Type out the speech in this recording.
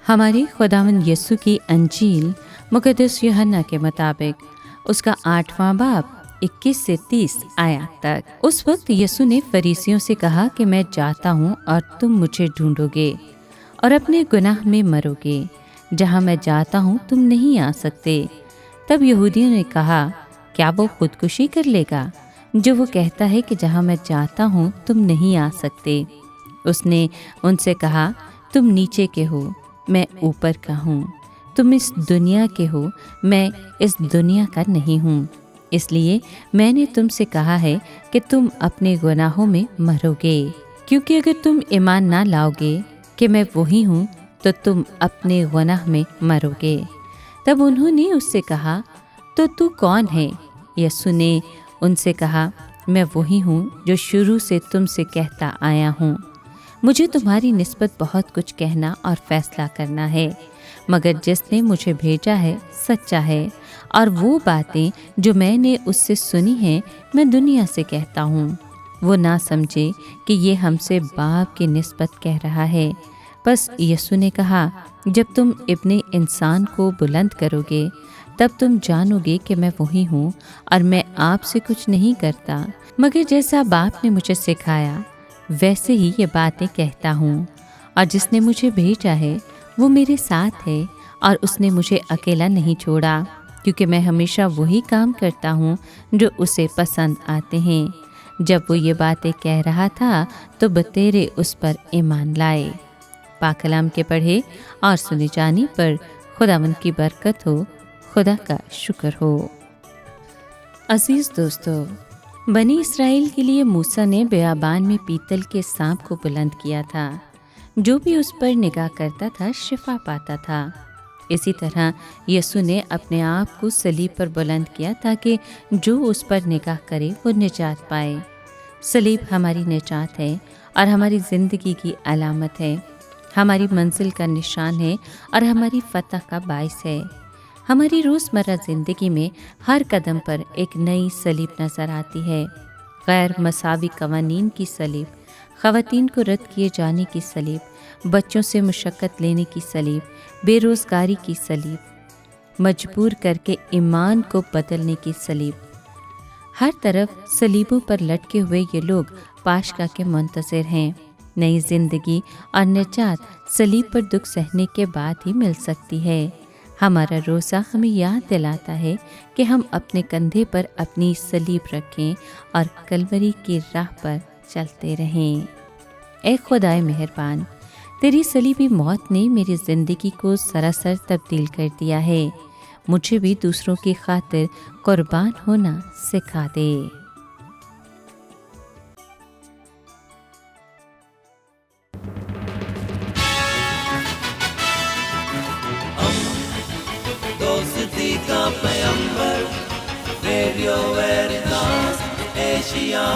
हमारे खुदावंद यीशु की अंजील मुक़द्दस यूहन्ना के मुताबिक उसका 8वां बाब 21 से 30 आयत तक। उस वक्त यीशु ने फरीसियों से कहा कि मैं जाता हूँ और तुम मुझे ढूंढोगे और अपने गुनाह में मरोगे। जहाँ मैं जाता हूँ तुम नहीं आ सकते। तब यहूदियों ने कहा, क्या वो खुदकुशी कर लेगा जो वो कहता है कि जहाँ मैं जाता हूँ तुम नहीं आ सकते। उसने उनसे कहा, तुम नीचे के हो, मैं ऊपर का हूँ। तुम इस दुनिया के हो, मैं इस दुनिया का नहीं हूँ। इसलिए मैंने तुमसे कहा है कि तुम अपने गुनाहों में मरोगे, क्योंकि अगर तुम ईमान ना लाओगे कि मैं वही हूँ तो तुम अपने गुनाह में मरोगे। तब उन्होंने उससे कहा, तो तू कौन है? यीशु ने उनसे कहा, मैं वही हूँ जो शुरू से तुमसे कहता आया हूँ। मुझे तुम्हारी निस्बत बहुत कुछ कहना और फैसला करना है, मगर जिसने मुझे भेजा है सच्चा है, और वो बातें जो मैंने उससे सुनी हैं मैं दुनिया से कहता हूँ। वो ना समझे कि ये हमसे बाप की निस्बत कह रहा है। बस यीशु ने कहा, जब तुम इब्ने इंसान को बुलंद करोगे तब तुम जानोगे कि मैं वही हूँ और मैं आपसे कुछ नहीं करता, मगर जैसा बाप ने मुझे सिखाया वैसे ही ये बातें कहता हूँ। और जिसने मुझे भेजा है वो मेरे साथ है, और उसने मुझे अकेला नहीं छोड़ा, क्योंकि मैं हमेशा वही काम करता हूँ जो उसे पसंद आते हैं। जब वो ये बातें कह रहा था तो बतेरे उस पर ईमान लाए। पाक कलाम के पढ़े और सुने जाने पर खुदावंद की बरकत हो। खुदा का शुक्र हो। अजीज़ दोस्तों, बनी इसराइल के लिए मूसा ने बियाबान में पीतल के सांप को बुलंद किया था। जो भी उस पर निगाह करता था शिफा पाता था। इसी तरह यीशु ने अपने आप को सलीब पर बुलंद किया ताकि जो उस पर निगाह करे वो निजात पाए। सलीब हमारी निजात है और हमारी ज़िंदगी की अलामत है, हमारी मंजिल का निशान है और हमारी फतह का बाइस है। हमारी रोज़मर्रा ज़िंदगी में हर कदम पर एक नई सलीब नज़र आती है। गैर मसावी कवानीन की सलीब, ख़वातीन को रद्द किए जाने की सलीब, बच्चों से मुशक्क़त लेने की सलीब, बेरोज़गारी की सलीब, मजबूर करके ईमान को बदलने की सलीब। हर तरफ सलीबों पर लटके हुए ये लोग पाशका के मुंतज़िर हैं। नई ज़िंदगी और निजात सलीब पर दुख सहने के बाद ही मिल सकती है। हमारा रोज़ा हमें याद दिलाता है कि हम अपने कंधे पर अपनी सलीब रखें और कलवरी की राह पर चलते रहें। ऐ खुदाए मेहरबान, तेरी सलीबी मौत ने मेरी ज़िंदगी को सरासर तब्दील कर दिया है। मुझे भी दूसरों की खातिर कुर्बान होना सिखा दे। दोस्ती का पैगंबर, रेडियो वेरितास एशिया।